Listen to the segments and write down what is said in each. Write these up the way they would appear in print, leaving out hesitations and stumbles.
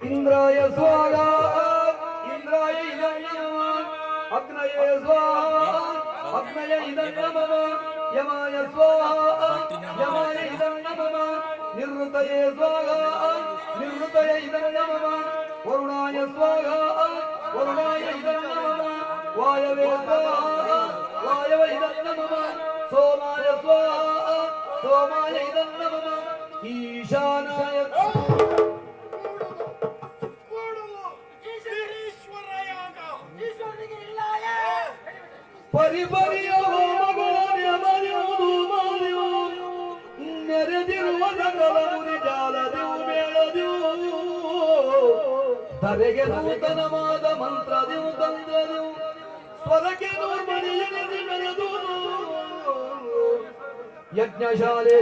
ಇಂದ್ರಾಯ ಸ್ವಾಗ ಇಂದ್ರಾಯ ಇದನ್ನಮ ಅಗ್ನಯೇ ಸ್ವಾಹ ಅಗ್ನಯ ಇದನ್ನಮ ಯಮಾಯ ಸ್ವಾಹ ಯಮಾಯ ಇದನ್ನಮ ನಿವೃತ್ತಯೇ ಸ್ವಾಗ ನಿವೃತ್ತಯ ಇದನ್ನಮ ವರುಣಾಯ ಸ್ವಾಗ ವರುಣಾಯ ಇದನ್ನಮ ವಾಯವೇ ಸ್ವಾಹ ವಾಯವ ಇದನ್ನಮ ಸೋಮಾಯ ಸ್ವಾಹ ಸೋಮಾಯ ಇದನ್ನಮ ಈಶಾನಾಯ ಪರಿಪರಿಯ ನೆರೆದಿರುವ ಸಕಲ ಮುನಿ ಜಾಲದೆವು ಮೇಳದೆವು ಧರೆಗೆ ನೂತನವಾದ ಮಂತ್ರದೆವು ತಂತ್ರದೆವು ಸ್ವರಕ್ಕೆ ನೂರ್ಮಣಿಯಲ್ಲಿ ಮೆರೆದು ಯಜ್ಞಶಾಲೆ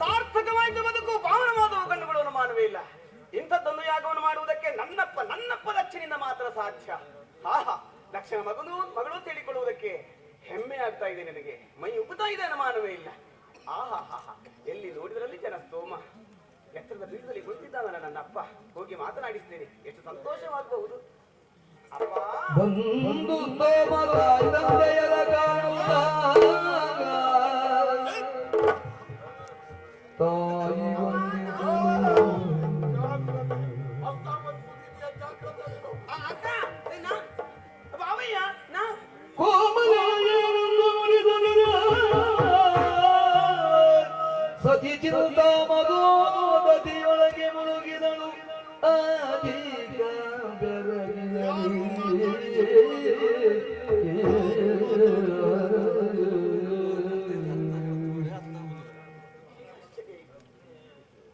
ಸಾರ್ಥಕವಾದ ಬದುಕು ಪಾವನವಾದವು ಕಂಡುಕೊಳ್ಳುವ ಮಾನವೇ ಇಲ್ಲ. ಇಂಥದ್ದೊಂದು ಯಾಗವನ್ನು ಮಾಡುವುದಕ್ಕೆ ನನ್ನಪ್ಪ ದಕ್ಷಿಣಿಂದ ಮಾತ್ರ ಸಾಧ್ಯ. ದಕ್ಷಿಣ ಮಗಳು ತಿಳಿಕೊಳ್ಳುವುದಕ್ಕೆ ಹೆಮ್ಮೆ ಆಗ್ತಾ ಇದೆ. ನನಗೆ ಮೈ ಉಬ್ಬುತ್ತಾ ಇದೆ ಮಾನವೇ ಇಲ್ಲ. ಎಲ್ಲಿ ನೋಡಿದ್ರಲ್ಲಿ ಜನ ಸ್ತೋಮ. ಎತ್ತರದ ಬೀಡದಲ್ಲಿ ಕುಳಿತಿದ್ದಾನಲ್ಲ ನನ್ನಪ್ಪ, ಹೋಗಿ ಮಾತನಾಡಿಸ್ತೇನೆ, ಎಷ್ಟು ಸಂತೋಷವಾಗಬಹುದು. ಬಂದು ತಂದೆಯರ ಕಾಣುತ್ತ ತಾಯಿ ಸತಿ ಚಿಂತ ಮಗೋದತಿಯೊಳಗೆ ಮುಳುಗಿದಳು ಆದೀಗ ಬೆರಗಿದಳು.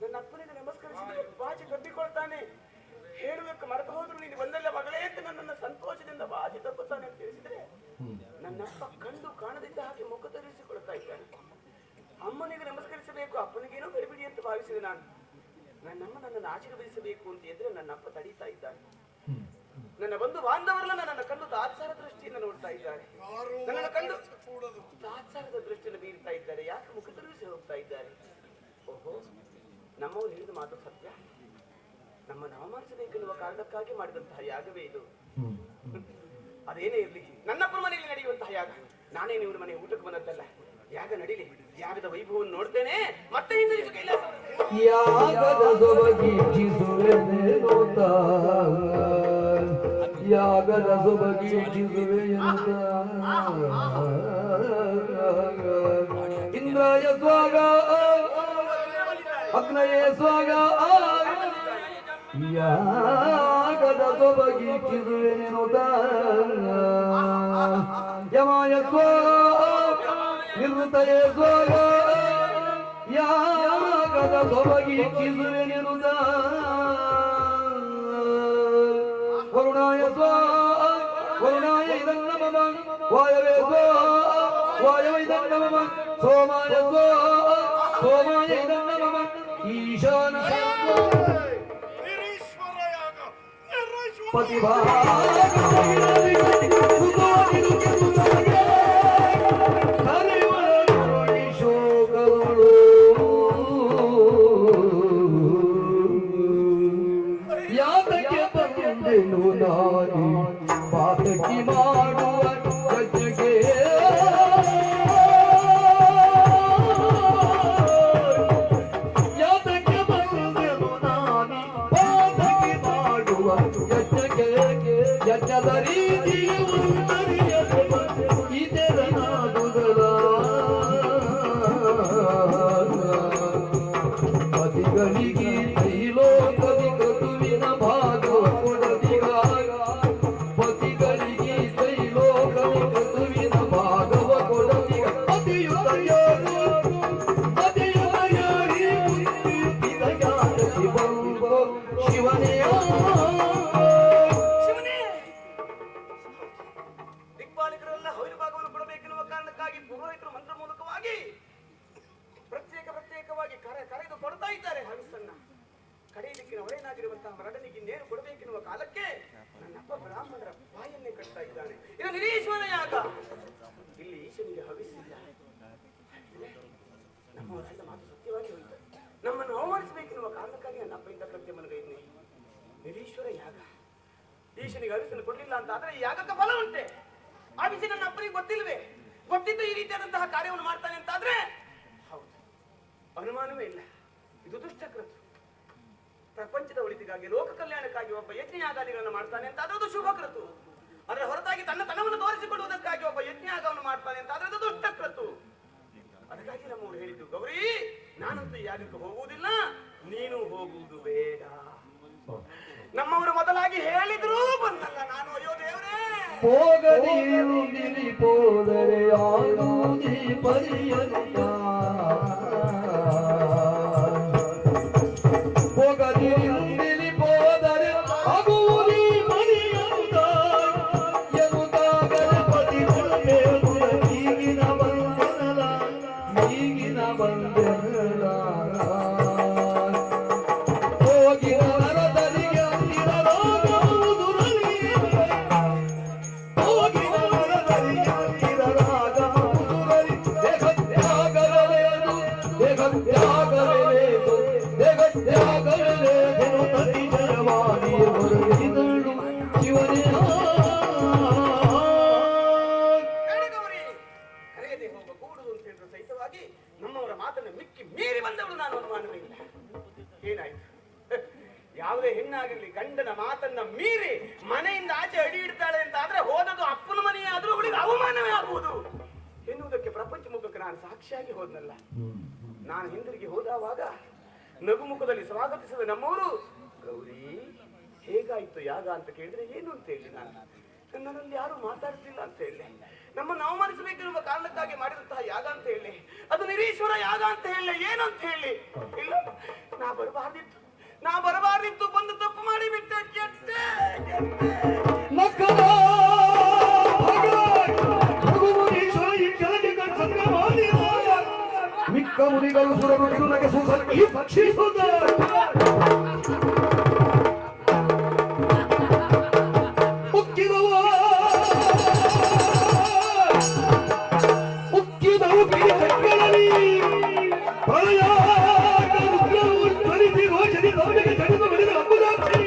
ನನ್ನ ಅಪ್ಪನಿಗೆ ನಮಸ್ಕರಿಸಿದ್ರೆ ಬಾಜಿ ತಬ್ಬಿಕೊಳ್ತಾನೆ. ಹೇಳುವುದಕ್ಕೆ ಮರೆತು ಹೋದ್ರು ನೀನು ಬಂದಲ್ಲ ಮಗಳೇ ಅಂತ ನನ್ನನ್ನು ಸಂತೋಷದಿಂದ ಬಾಜಿ ತಪ್ಪುತ್ತಾನೆ ಅಂತ ತಿಳಿಸಿದ್ರೆ ನನ್ನಪ್ಪ ಕಂಡು ಕಾಣದಿದ್ದ ಹಾಗೆ ಮುಖ ತರಿಸಿಕೊಳ್ತಾ ಇದ್ದಾನೆ. ಅಮ್ಮನಿಗೆ ನಮಸ್ಕರಿಸಬೇಕು, ಅಪ್ಪನಿಗೇನೋ ಗಡಿಬಿಡಿ ಅಂತ ಭಾವಿಸಿದೆ ನಾನು. ನನ್ನಮ್ಮ ನನ್ನನ್ನು ಆಶೀರ್ವದಿಸಬೇಕು ಅಂತ ಇದ್ರೆ ನನ್ನಪ್ಪ ತಡೀತಾ ಇದ್ದಾನೆ. ನನ್ನ ಬಂಧು ಬಾಂಧವರೆಲ್ಲ ನನ್ನನ್ನು ಕಂಡು ತಾತ್ಸಾರ ದೃಷ್ಟಿಯಿಂದ ನೋಡ್ತಾ ಇದ್ದಾರೆ. ನನ್ನನ್ನು ಕಂಡು ತಾತ್ಸಾರದ ದೃಷ್ಟಿಯನ್ನು ಬೀರ್ತಾ ಇದ್ದಾರೆ. ಯಾಕೆ ಮುಖ ತಿರುಗಿಸಿ ಹೋಗ್ತಾ ಇದ್ದಾರೆ? ಓಹೋ, ನಮ್ಮವು ಹೇಳಿದ ಮಾತು ಸತ್ಯ. ನಮ್ಮನ್ನು ಅವಮಾನಿಸಬೇಕೆನ್ನುವ ಕಾರಣಕ್ಕಾಗಿ ಮಾಡಿದಂತಹ ಯಾಗವೇ ಇದು. ಅದೇನೇ ಇರಲಿ, ನನ್ನಪ್ಪನ ಮನೆಯಲ್ಲಿ ನಡೆಯುವಂತಹ ಯಾಗ. ನಾನೇನು ಇವ್ರ ಮನೆ ಊಟಕ್ಕೆ ಬಂದದ್ದಲ್ಲ. ಯಾಗ ನಡೀಲಿ, ಯಾಗದ ವೈಭವವನ್ನು ನೋಡ್ತೇನೆ, ಮತ್ತೆ ಹಿಂದಿರುಗಿ ಕೈಲಾಸ. ಯಾಗದ ಸೊಬಗೀಕ್ಷಿಸುವೆನೇನೋ ಯಾಗದ ಸೊಬಗೀಕ್ಷಿಸುವೆಯಂತ ಇಂದ್ರಾಯ ಸ್ವಾಗ ಅಗ್ನಯೇ ಸ್ವಾಗ ಯಾಗದ ಸೊಬಗೀಕ್ಷಿಸುವೆನೇನೋ ಯಮಾಯ ಸ್ವಾಗ ನಿವೃತ್ತಯೇ ಸ್ವಾಗ ಯಾಗದ ಸೊಬಗೀಕ್ಷಿಸುವೆನೆನುದ ವರುಣಾಯ ಸ್ವಾಹ ವರುಣಾಯ ಇದನ್ನಮ ವಾಯವೇ ಸ್ವಾಹ ವಾಯವ ಇದನ್ನಮ ಸೋಮಾಯ ಸ್ವಾಹ ಸೋಮಾಯ ಇದನ್ನಮ ಈಶಾನ ಪತಿಭಾ ನಾನಿ ಪಾತಕಿ ಮಾಡುವ ಯಜ್ಞಕ್ಕೆ ಯಾತಕ್ಕೆ ಬಂದೆನು ನಾನಿ ಪಾತಕಿ ಮಾಡುವ ಯಜ್ಞಕ್ಕೆ ಯಜ್ಞದ ರೀತಿಯು ಇದರನಾದುದರ ಪತಿಗಳಿಗೆ ತ್ರೈಲೋಕದಿ ಕೃತುವಿನ ಭಾಗವ ಕೊಡದಿಗ ಪತಿಗಳಿಗೆ ತ್ರೈಲೋಕದಿ ಕೃತುವಿನ ಭಾಗವ ಕೊಡದಿಗ ಅತಿಯುತ ಯಾರಿ ಬುದ್ಧಿ ಇದಯಾಗಿ ಬಂದ ಇಂಥ ಕೃತ್ಯ ಮನಗೈದ್ನಿ. ನಿರೀಶ್ವರ ಯಾಗ, ಈಶನಿಗೆ ಅರಿಸಲು ಕೊಡ್ಲಿಲ್ಲ ಅಂತ ಆದ್ರೆ ಈ ಯಾಗಕ್ಕೆ ಫಲ ಉಂಟೆ. ಆ ವಿಷಯ ನನ್ನ ಅಪ್ಪನಿಗೆ ಗೊತ್ತಿಲ್ವೇ? ಗೊತ್ತಿದ್ದು ಈ ರೀತಿಯಾದಂತಹ ಕಾರ್ಯವನ್ನು ಮಾಡ್ತಾನೆ ಅಂತಾದ್ರೆ ಹೌದು, ಅನುಮಾನವೇ ಇಲ್ಲ, ಇದು ದುಷ್ಟಕೃತ್ಯ. ಪ್ರಪಂಚದ ಒಳಿತಿಗಾಗಿ, ಲೋಕ ಕಲ್ಯಾಣಕ್ಕಾಗಿ ಒಬ್ಬ ಯಜ್ಞಯಾಗಾದಿಗಳನ್ನು ಮಾಡ್ತಾನೆ ಅಂತ ಅದು ಶುಭಕೃತು. ಅದರ ಹೊರತಾಗಿ ತನ್ನ ತನವನ್ನು ತೋರಿಸಿಕೊಳ್ಳುವುದಕ್ಕಾಗಿ ಒಬ್ಬ ಯಜ್ಞಯಾಗವನ್ನು ಮಾಡ್ತಾನೆ ಅಂತ ಆದ್ರೆ ಅದು ದುಷ್ಟಕೃತು. ಅದಕ್ಕಾಗಿ ನಮ್ಮವರು ಹೇಳಿದ್ದು, ಗೌರಿ ನಾನಂತೂ ಯಾಗಕ್ಕೆ ಹೋಗುವುದಿಲ್ಲ, ನೀನು ಹೋಗುವುದು ಬೇಡ. ನಮ್ಮವರು ಮೊದಲಾಗಿ ಹೇಳಿದ್ರು ಬಂದಲ್ಲ ನಾನು. ಅಯ್ಯೋ ದೇವರೇ, ಹೋಗದಿರುಂದಿರಿ ಪೋದರೆ ಆಗುವುದಿ ಪರ್ಯಂತ, ಹೋಗದಿರುಂದಿರಿ ಪೋದರೆ ಆಗುವುದಿ ಪರ್ಯಂತ ಎನ್ನುತ್ತಾಗ ಪತಿ ಕೊಡಬೇಕುಲ ಈಗಿನ ಬಂದನಲ, ಈಗಿನ ಬಂದನಲ. ಹೋಗಿರ ನರದರಿಗೆ ಅಂದಿರಲಾಗುವುದು ರಲಿಯೇ, ಹೋಗಿರ ನರದರಿಗೆ ಅಂದಿರಲಾಗುವುದು ರಲಿ. ದೇಹತ್ಯಾಗವೆಲೆಯದು, ದೇಹತ್ಯಾಗವೆಲೆಯದು, ದೇಹತ್ಯಾಗವೆಲೆಯದು ತತಿ ಜಯವಾದಿ ಹೊರಗಿದಳು ಶಿವನೇ. ಗೌರಿ ಕರೆಯದೆ ಹೋಗ ಕೂಡುದು ಅಂತ ಹೇಳಿದ್ರು ಸಹಿತವಾಗಿ ನಮ್ಮವರ ಮಾತನ್ನು ಮಿಕ್ಕಿ ಮೀರಿ ಬಂದವಳು ನಾನು, ಅನುಮಾನವೇ ಇಲ್ಲ. ಏನಾಯ್ತು? ಯಾವುದೇ ಹೆಣ್ಣಾಗಿರ್ಲಿ ಗಂಡನ ಮಾತನ್ನ ಮೀರಿ ಮನೆಯಿಂದ ಆಚೆ ಅಡಿ ಇಡ್ತಾಳೆ ಅಂತ ಆದ್ರೆ ಹೋದದು ಅಪ್ಪನ ಮನೆಯೇ ಆದ್ರೂ ಅವಳಿಗೆ ಅವಮಾನವೇ ಆಗುವುದು ಎನ್ನುವುದಕ್ಕೆ ಪ್ರಪಂಚ ಮುಖಕ್ಕೆ ನಾನು ಸಾಕ್ಷಿಯಾಗಿ ಹೋದ್ನಲ್ಲ. ನಾನು ಹಿಂದಿರುಗಿ ಹೋದವಾಗ ನಗುಮುಖದಲ್ಲಿ ಸ್ವಾಗತಿಸಿದ ನಮ್ಮವರು, ಗೌರಿ ಹೇಗಾಯ್ತು ಯಾಗ ಅಂತ ಕೇಳಿದ್ರೆ ಏನು ಅಂತ ಹೇಳಿ, ನಾನು ನನ್ನಲ್ಲಿ ಯಾರು ಮಾತಾಡ್ತಿಲ್ಲ ಅಂತ ಹೇಳಿ, ನಮ್ಮನ್ನು ಅವಮಾನಿಸಬೇಕೆನ್ನುವ ಕಾರಣಕ್ಕಾಗಿ ಮಾಡಿದಂತಹ ಯಾಗ ಅಂತ ಹೇಳಿ, ಅದು ನಿರೀಶ್ವರ ಯಾಗ ಅಂತ ಹೇಳಿ, ಏನು ಅಂತ ಹೇಳಿ, ಇಲ್ಲ ನಾ ಬರಬಾರ್ದಿತ್ತು, ಬಂದು ತಪ್ಪು ಮಾಡಿ ಬಿಟ್ಟೆ. ಮಿಕ್ಕ ಮುನಿಗಳು ಸುರರು ಕಿರುನಗೆ ಸೂಸಕ್ಕೆ ಭಕ್ಷಿಸುತ್ತಾರೆ. ಉಕ್ಕಿದವು ಕಿರಿಗಳಲ್ಲಿ ಪ್ರಳಯಾದ ರುದ್ರವು ಜ್ವಲಿಸಿ ರೋಷದಿ ತವನಿಗೆ ತಡೆದು ಬೆಳೆದ ಅಂಬುದಾಕ್ಷಿ.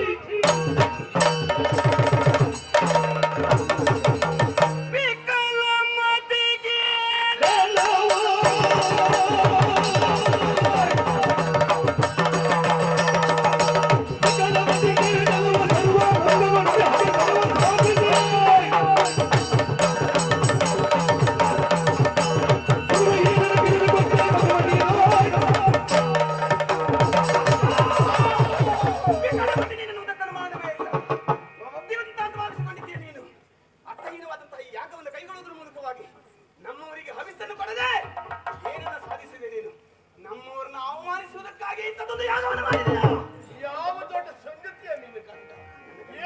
ನಮ್ಮವರಿಗೆ ಹವಿಸ್ಸನ್ನು ಕೊಡದೆ ಏನನ್ನ ಸಾಧಿಸಿದೆ ನೀನು? ನಮ್ಮವರನ್ನ ಅವಮಾನಿಸುವುದಕ್ಕಾಗಿ ಇಂಥದ್ದೊಂದು ಯಾಗವನ್ನು ಮಾಡಿದೆಯಾ? ಯಾವ ದೊಡ್ಡ ಸಂಗತಿಯ ನಿನ್ನ ಗಂಡ?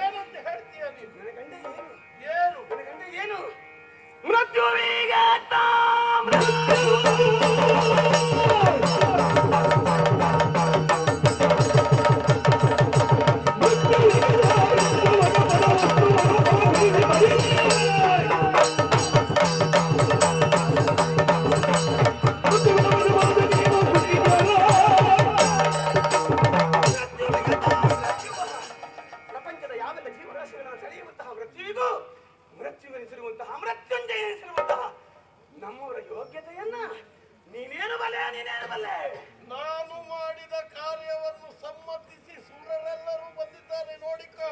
ಏನಂತ ಹೇಳ್ತೀಯ ನೀನು? ನನ್ನ ಗಂಡ ಏನು? ಏನು? ನನ್ನ ಗಂಡ ಏನು? ಮೃತ್ಯುವಿಗೆ ಪ್ರಪಂಚದ ಯಾವೆಲ್ಲ ಜೀವರಾಶಿಗಳನ್ನು ಸೆಳೆಯುವಂತಹ ಮೃತ್ಯುವಿಗೂ ಮೃತ್ಯುವೆನಿಸಿರುವಂತಹ ಮೃತ್ಯುಂಜಯನಿಸಿರುವಂತಹ ನಮ್ಮವರ ಯೋಗ್ಯತೆಯನ್ನ ನೀನೇನು ಬಲ್ಲೆ? ನಾನು ಮಾಡಿದ ಕಾರ್ಯವನ್ನು ಸಮ್ಮತಿಸಿ ಸುರರೆಲ್ಲರೂ ಬಂದಿದ್ದಾರೆ, ನೋಡಿಕೋ.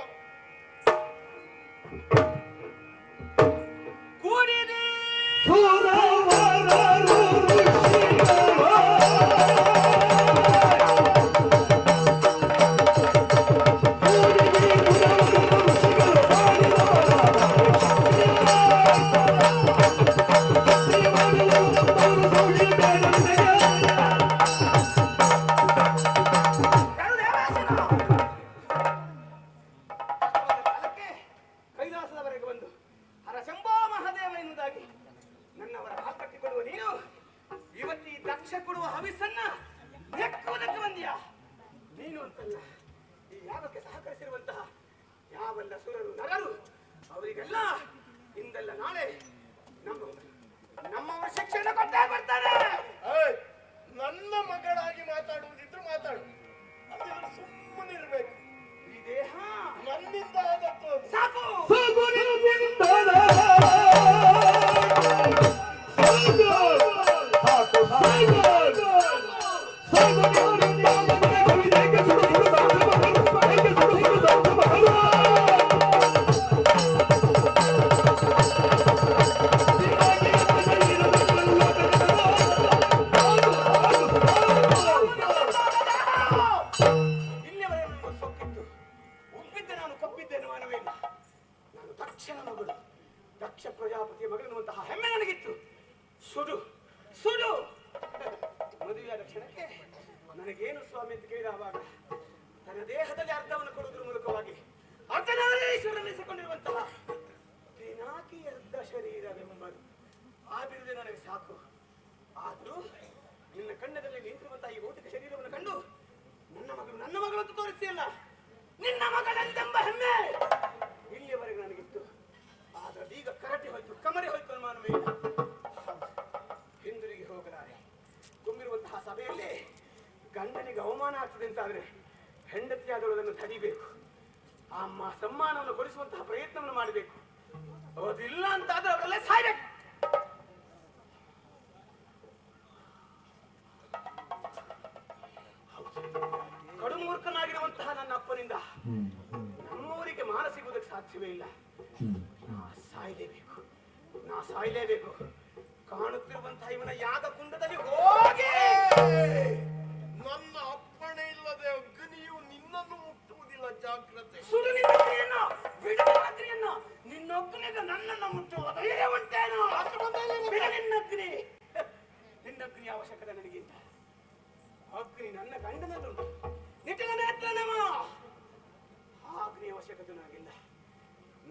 ಕೂಡಿದೆ ಕೈಲಾಸದವರೆಗೆ ಬಂದು ಹರ ಶಂಭೋ ಮಹಾದೇವ ಎನ್ನುವುದಾಗಿ ನನ್ನವರ ಕಾಲ್ ಕಟ್ಟಿಕೊಳ್ಳುವ ನೀನು ಇವತ್ತು ಈ ದಕ್ಷ ಕೊಡುವ ಹವಿಸ್ಸನ್ನ ನೆಕ್ಕುವುದಕ್ಕೆ ಬಂದಿಯಾ? ನೀನು ಅಂತಲ್ಲ, ಈ ಯಾಗಕ್ಕೆ ಸಹಕರಿಸಿರುವಂತಹ ಯಾವೆಲ್ಲ ಸುರರು ನರರು ಅವರಿಗೆಲ್ಲ ಇಂದಲ್ಲ ನಾಳೆ ನಮ್ಮವರ ಶಿಕ್ಷಣ ಕೊಟ್ಟೇ ಬರ್ತಾರೆ. ನನ್ನ ಮಗಳಾಗಿ ಮಾತಾಡುವುದಿದ್ರು ಮಾತಾಡು, ಅದನ್ನು ಸುಮ್ಮನೆ ಇಲ್ಲಿಯವರೆಗೆ ನನಗೆ ಸೊಕ್ಕಿತ್ತು. ಉಬ್ಬಿದ್ದೆ ನಾನು, ಕಪ್ಪಿದ್ದೆ ಅನುಮಾನವೇ ಇಲ್ಲ. ನಾನು ದಕ್ಷನ ಮಗಳು, ದಕ್ಷ ಪ್ರಜಾಪತಿಯ ಮಗನೆನ್ನುವಂತಹ ಹೆಮ್ಮೆ ನನಗಿತ್ತು. ಸುಡು ಸುಡು ಮದುವೆಯಾದ ಕ್ಷಣಕ್ಕೆ ನನಗೇನು ಸ್ವಾಮಿ ಅಂತ ಕೇಳಿದವಾಗ ತನ್ನ ದೇಹದಲ್ಲಿ ಅರ್ಧವನ್ನು ಕೊಡುವುದರ ಮೂಲಕವಾಗಿ ಅರ್ಧನಾರೀಶ್ವರನಿಸಿಕೊಂಡಿರುವಂತಹ ಪಿನಾಕಿ ಅರ್ಧ ಶರೀರವೆಂಬರು ಆ ಬಿರುದೆ ನನಗೆ ಸಾಕು. ಆದರೂ ನಿನ್ನ ಕಣ್ಣದಲ್ಲಿ ನಿಂತಿರುವಂತಹ ಈ ಭೌತಿಕ ಶರೀರವನ್ನು ಕಂಡು ನನ್ನ ಮಗಳು ಅಂತ ತೋರಿಸಿಯಲ್ಲ, ನಿನ್ನ ಮಗಳೆಂದೆಂಬ ಹೆಮ್ಮೆ ಇಲ್ಲಿಯವರೆಗೆ ನನಗಿತ್ತು. ಆದರೆ ಈಗ ಕರಟಿ ಹೋಯ್ತು, ಕಮರಿ ಹೋಯ್ತು ಅನುಮಾನವೇ ಇಲ್ಲ. ಹಿಂದಿರುಗಿ ಹೋಗಲಾರೆ. ತುಂಬಿರುವಂತಹ ಸಭೆಯಲ್ಲಿ ಗಂಡನಿಗೆ ಅವಮಾನ ಆಗ್ತದೆ ಅಂತಾದ್ರೆ ಹೆಂಡತಿಯಾದವಳನ್ನು ತಡಿಬೇಕು, ಆ ಸಮ್ಮಾನವನ್ನು ಕೊಡಿಸುವಂತಹ ಪ್ರಯತ್ನವನ್ನು ಮಾಡಬೇಕು. ಅದಿಲ್ಲ ಅಂತಾದ್ರೆ ಅವರೆಲ್ಲ ಸಾಯ್ಬೇಕು. ಕಡುಮೂರ್ಖನಾಗಿರುವಂತಹ ನನ್ನ ಅಪ್ಪನಿಂದ ನಮ್ಮವರಿಗೆ ಮಾನ ಸಿಗುವುದಕ್ಕೆ ಸಾಧ್ಯವೇ ಇಲ್ಲ. ನಾ ಸಾಯ್ಲೇಬೇಕು. ಕಾಣುತ್ತಿರುವಂತಹ ಇವನ ಯಾಗ ಕುಂಡದಲ್ಲಿ ಹೋಗಿ ನನ್ನ ಅಪ್ಪಣೆ ಇಲ್ಲದೆ ಅಗ್ನಿಯು ನಿನ್ನನ್ನು ಮುಟ್ಟುವುದಿಲ್ಲ, ಜಾಗ್ರತೆ. ಸುಡು ನಿನ್ನಗ್ನಿಯನ್ನು, ಬಿಡರಾತ್ರಿಯನ್ನು. ನಿನ್ನೊಗ್ನಿಗೆ ನನ್ನನ್ನು ಮುಟ್ಟುವ ಧೈರ್ಯ ಉಂಟೇನೋ? ಬಿಡ ನಿನ್ನಗ್ನಿ. ನಿನ್ನಗ್ನಿ ಅವಶ್ಯಕತೆ ನನಗಿಲ್ಲ. ಅಗ್ನಿ ನನ್ನ ಗಂಡನಲ್ಲುಂಟು, ನಿಟ್ಟಿನ ನೇತ್ರನವ. ಆ ಅಗ್ನಿ ಅವಶ್ಯಕತೆ ನನಗಿಲ್ಲ.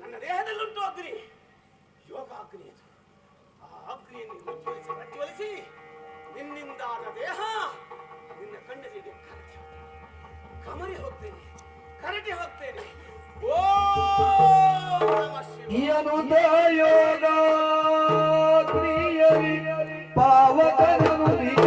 ನನ್ನ ದೇಹದಲ್ಲುಂಟು ಅಗ್ನಿ, ಯೋಗ ಅಗ್ನಿ ಅದು. ಆ ಅಗ್ನಿಯನ್ನು ಪ್ರಜ್ವಲಿಸಿ ನಿನ್ನಿಂದಾದ ದೇಹ ನಿನ್ನ ಕಣ್ಣರಿಗೆ ಕಮರಿ ಹೋಗ್ತೇನೆ, ಕರಟಿ ಹೋಗ್ತೇನೆ. ಓ ನಮಃ ಶಿವಾಯ. ಯೋಗ ಪಾವಕನು ನಿಜ